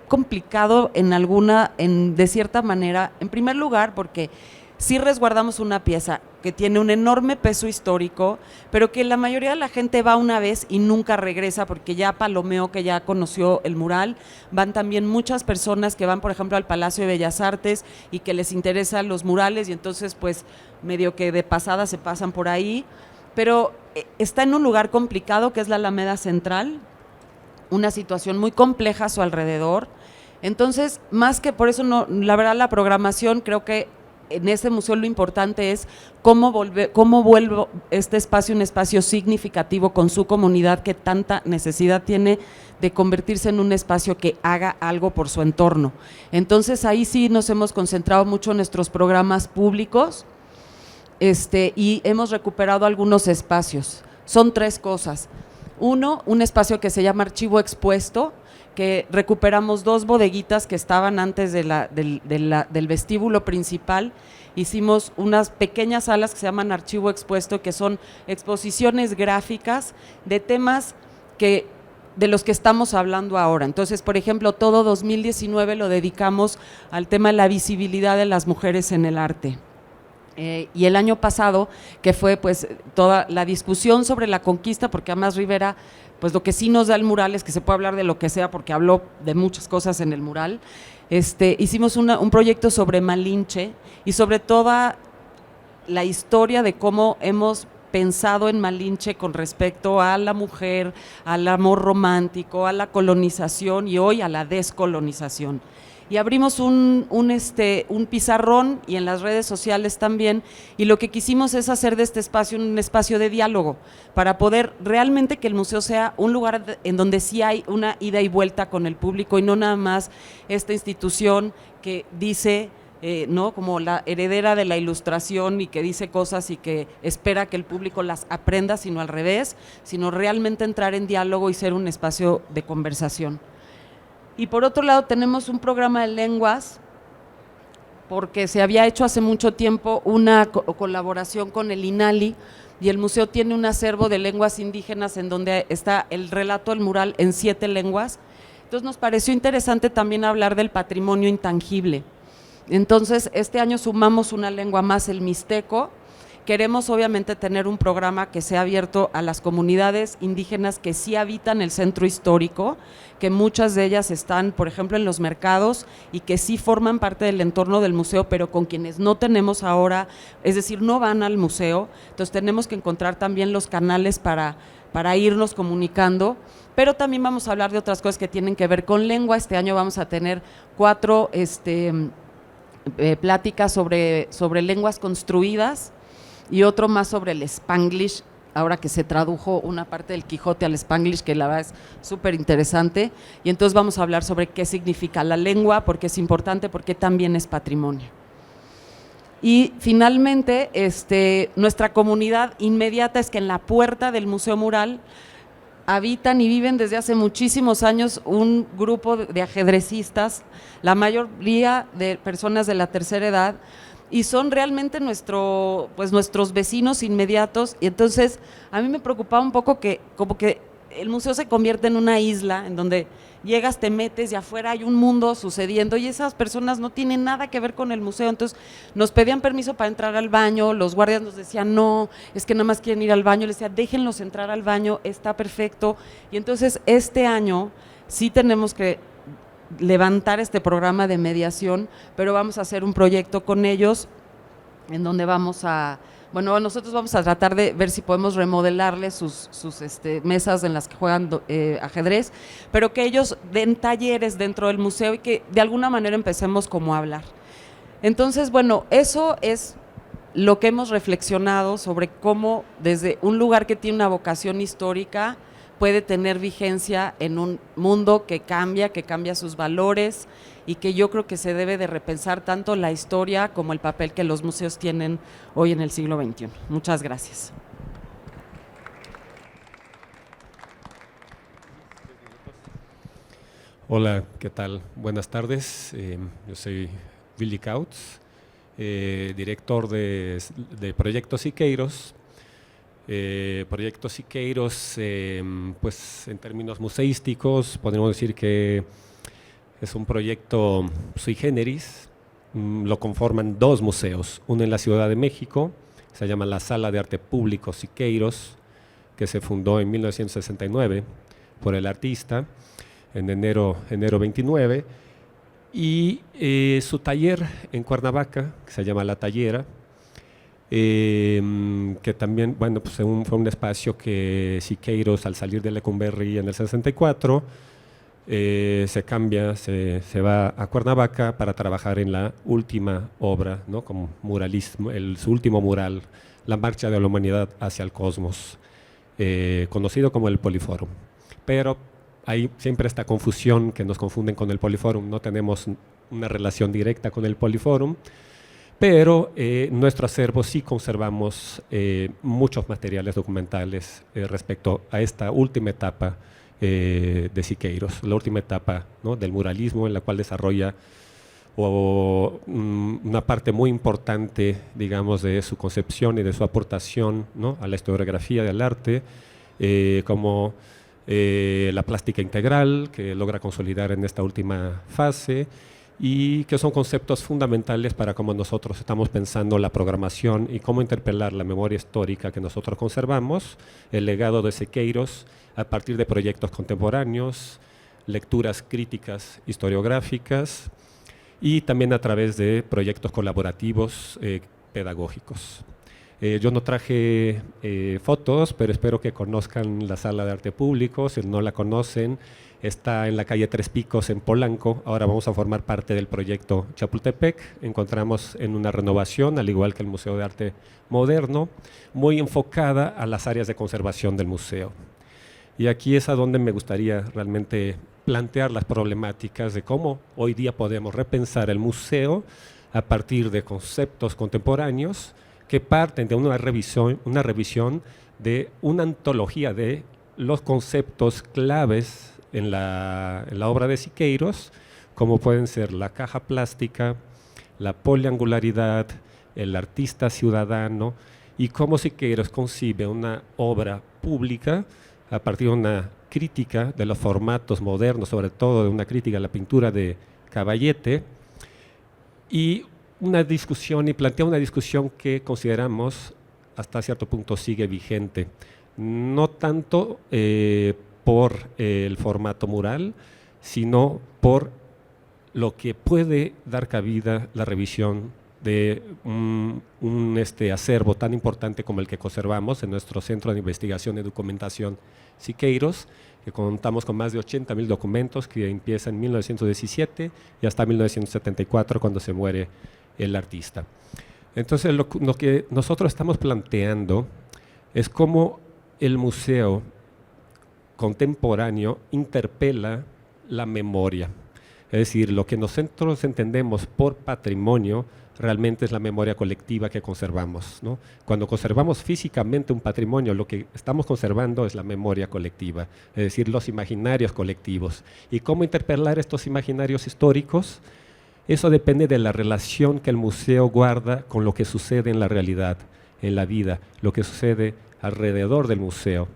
complicado de cierta manera, en primer lugar porque sí resguardamos una pieza que tiene un enorme peso histórico, pero que la mayoría de la gente va una vez y nunca regresa porque ya palomeó, que ya conoció el mural. Van también muchas personas que van, por ejemplo, al Palacio de Bellas Artes y que les interesan los murales y entonces pues medio que de pasada se pasan por ahí, pero está en un lugar complicado que es la Alameda Central, una situación muy compleja a su alrededor. Entonces, más que por eso, no, la verdad la programación, creo que en este museo lo importante es cómo vuelvo este espacio un espacio significativo con su comunidad que tanta necesidad tiene de convertirse en un espacio que haga algo por su entorno. Entonces ahí sí nos hemos concentrado mucho en nuestros programas públicos y hemos recuperado algunos espacios. Son 3 cosas. Uno, un espacio que se llama Archivo Expuesto, que recuperamos 2 bodeguitas que estaban antes del vestíbulo principal. Hicimos unas pequeñas salas que se llaman Archivo Expuesto, que son exposiciones gráficas de temas de los que estamos hablando ahora. Entonces, por ejemplo, todo 2019 lo dedicamos al tema de la visibilidad de las mujeres en el arte. Y el año pasado, que fue pues toda la discusión sobre la conquista, porque además Rivera, pues lo que sí nos da el mural es que se puede hablar de lo que sea, porque habló de muchas cosas en el mural. Hicimos un proyecto sobre Malinche y sobre toda la historia de cómo hemos pensado en Malinche con respecto a la mujer, al amor romántico, a la colonización y hoy a la descolonización. Y abrimos un pizarrón y en las redes sociales también, y lo que quisimos es hacer de este espacio un espacio de diálogo, para poder realmente que el museo sea un lugar en donde sí hay una ida y vuelta con el público y no nada más esta institución que dice, ¿no?, como la heredera de la ilustración y que dice cosas y que espera que el público las aprenda, sino al revés, sino realmente entrar en diálogo y ser un espacio de conversación. Y por otro lado tenemos un programa de lenguas, porque se había hecho hace mucho tiempo una colaboración con el INALI, y el museo tiene un acervo de lenguas indígenas en donde está el relato del mural en 7 lenguas. Entonces nos pareció interesante también hablar del patrimonio intangible. Entonces este año sumamos una lengua más, el mixteco. Queremos obviamente tener un programa que sea abierto a las comunidades indígenas que sí habitan el centro histórico, que muchas de ellas están, por ejemplo, en los mercados y que sí forman parte del entorno del museo, pero con quienes no tenemos ahora, es decir, no van al museo. Entonces tenemos que encontrar también los canales para irnos comunicando, pero también vamos a hablar de otras cosas que tienen que ver con lengua. Este año vamos a tener 4 pláticas sobre lenguas construidas, y otro más sobre el Spanglish, ahora que se tradujo una parte del Quijote al Spanglish, que la verdad es súper interesante, y entonces vamos a hablar sobre qué significa la lengua, por qué es importante, por qué también es patrimonio. Y finalmente, nuestra comunidad inmediata es que en la puerta del Museo Mural habitan y viven desde hace muchísimos años un grupo de ajedrecistas, la mayoría de personas de la tercera edad, y son realmente nuestros vecinos inmediatos. Y entonces a mí me preocupaba un poco que como que el museo se convierte en una isla en donde llegas, te metes y afuera hay un mundo sucediendo y esas personas no tienen nada que ver con el museo. Entonces nos pedían permiso para entrar al baño, los guardias nos decían no, es que nada más quieren ir al baño, les decía déjenlos entrar al baño, está perfecto. Y entonces este año sí tenemos que levantar este programa de mediación, pero vamos a hacer un proyecto con ellos en donde nosotros vamos a tratar de ver si podemos remodelarles sus mesas en las que juegan ajedrez, pero que ellos den talleres dentro del museo y que de alguna manera empecemos como a hablar. Entonces, bueno, eso es lo que hemos reflexionado sobre cómo desde un lugar que tiene una vocación histórica puede tener vigencia en un mundo que cambia sus valores, y que yo creo que se debe de repensar tanto la historia como el papel que los museos tienen hoy en el siglo XXI. Muchas gracias. Hola, ¿qué tal? Buenas tardes. Yo soy Willy Kautz, director de Proyecto Siqueiros. Proyecto Siqueiros, pues en términos museísticos, podemos decir que es un proyecto sui generis. Lo conforman dos museos, uno en la Ciudad de México, se llama la Sala de Arte Público Siqueiros, que se fundó en 1969 por el artista, en enero 29, y su taller en Cuernavaca, que se llama La Tallera, que también, bueno, pues fue un espacio que Siqueiros, al salir de Lecumberri en el 64, se cambia, se va a Cuernavaca para trabajar en la última obra, ¿no? Como muralismo, su último mural, La Marcha de la Humanidad hacia el Cosmos, conocido como el Poliforum. Pero hay siempre esta confusión que nos confunden con el Poliforum. No tenemos una relación directa con el Poliforum, pero en nuestro acervo sí conservamos muchos materiales documentales respecto a esta última etapa de Siqueiros, la última etapa, ¿no? del muralismo, en la cual desarrolla una parte muy importante, digamos, de su concepción y de su aportación, ¿no? a la historiografía del arte, como la plástica integral, que logra consolidar en esta última fase, y que son conceptos fundamentales para cómo nosotros estamos pensando la programación y cómo interpelar la memoria histórica que nosotros conservamos, el legado de Siqueiros, a partir de proyectos contemporáneos, lecturas críticas historiográficas, y también a través de proyectos colaborativos pedagógicos. Yo no traje fotos, pero espero que conozcan la Sala de Arte Público. Si no la conocen, está en la calle Tres Picos, en Polanco. Ahora vamos a formar parte del proyecto Chapultepec. Encontramos en una renovación, al igual que el Museo de Arte Moderno, muy enfocada a las áreas de conservación del museo. Y aquí es a donde me gustaría realmente plantear las problemáticas de cómo hoy día podemos repensar el museo a partir de conceptos contemporáneos que parten de una revisión de una antología de los conceptos claves en la obra de Siqueiros, como pueden ser la caja plástica, la poliangularidad, el artista ciudadano, y cómo Siqueiros concibe una obra pública a partir de una crítica de los formatos modernos, sobre todo de una crítica a la pintura de Caballete, y una discusión, y plantea una discusión que consideramos hasta cierto punto sigue vigente, no tanto por el formato mural, sino por lo que puede dar cabida la revisión de un acervo tan importante como el que conservamos en nuestro Centro de Investigación y Documentación Siqueiros, que contamos con más de 80,000 documentos, que empieza en 1917 y hasta 1974, cuando se muere el artista. Entonces, lo que nosotros estamos planteando es cómo el museo contemporáneo interpela la memoria. Es decir, lo que nosotros entendemos por patrimonio realmente es la memoria colectiva que conservamos, ¿no? Cuando conservamos físicamente un patrimonio, lo que estamos conservando es la memoria colectiva, es decir, los imaginarios colectivos. ¿Y cómo interpelar estos imaginarios históricos? Eso depende de la relación que el museo guarda con lo que sucede en la realidad, en la vida, lo que sucede alrededor del museo.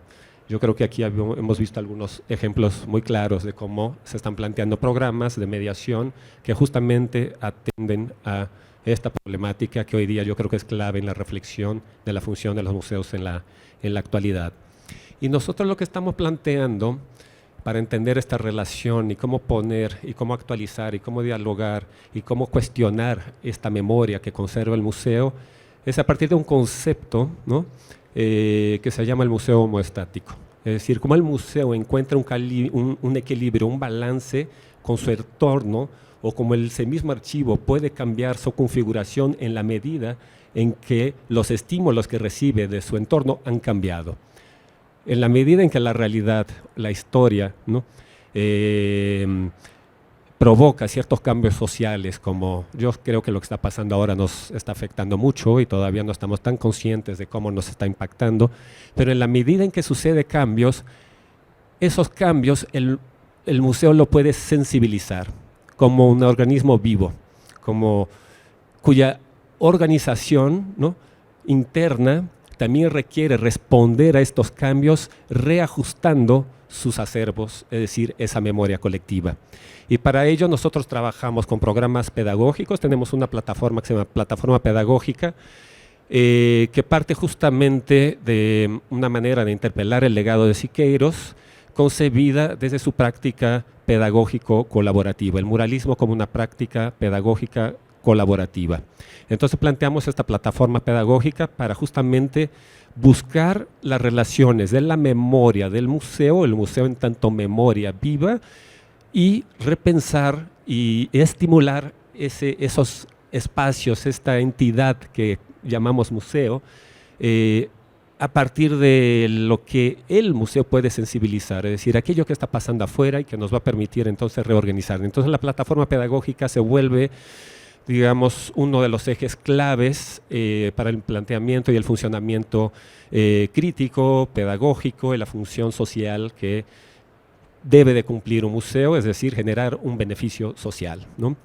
Yo creo que aquí hemos visto algunos ejemplos muy claros de cómo se están planteando programas de mediación que justamente atienden a esta problemática que hoy día yo creo que es clave en la reflexión de la función de los museos en la actualidad. Y nosotros lo que estamos planteando para entender esta relación y cómo poner y cómo actualizar y cómo dialogar y cómo cuestionar esta memoria que conserva el museo es a partir de un concepto, ¿no? Que se llama el museo homoestático. Es decir, cómo el museo encuentra un equilibrio, un balance con su entorno, o como ese mismo archivo puede cambiar su configuración en la medida en que los estímulos que recibe de su entorno han cambiado. En la medida en que la realidad, la historia, ¿no? Provoca ciertos cambios sociales, como yo creo que lo que está pasando ahora nos está afectando mucho y todavía no estamos tan conscientes de cómo nos está impactando, pero en la medida en que sucede cambios, esos cambios el museo lo puede sensibilizar como un organismo vivo, cuya organización, ¿no? interna también requiere responder a estos cambios reajustando sus acervos, es decir, esa memoria colectiva. Y para ello nosotros trabajamos con programas pedagógicos, tenemos una plataforma que se llama Plataforma Pedagógica, que parte justamente de una manera de interpelar el legado de Siqueiros, concebida desde su práctica pedagógico-colaborativa, el muralismo como una práctica pedagógica colaborativa. Entonces planteamos esta plataforma pedagógica para justamente buscar las relaciones de la memoria del museo, el museo en tanto memoria viva, y repensar y estimular esos espacios, esta entidad que llamamos museo, a partir de lo que el museo puede sensibilizar, es decir, aquello que está pasando afuera y que nos va a permitir entonces reorganizar. Entonces la plataforma pedagógica se vuelve, digamos, uno de los ejes claves para el planteamiento y el funcionamiento crítico, pedagógico y la función social que debe de cumplir un museo, es decir, generar un beneficio social, ¿no?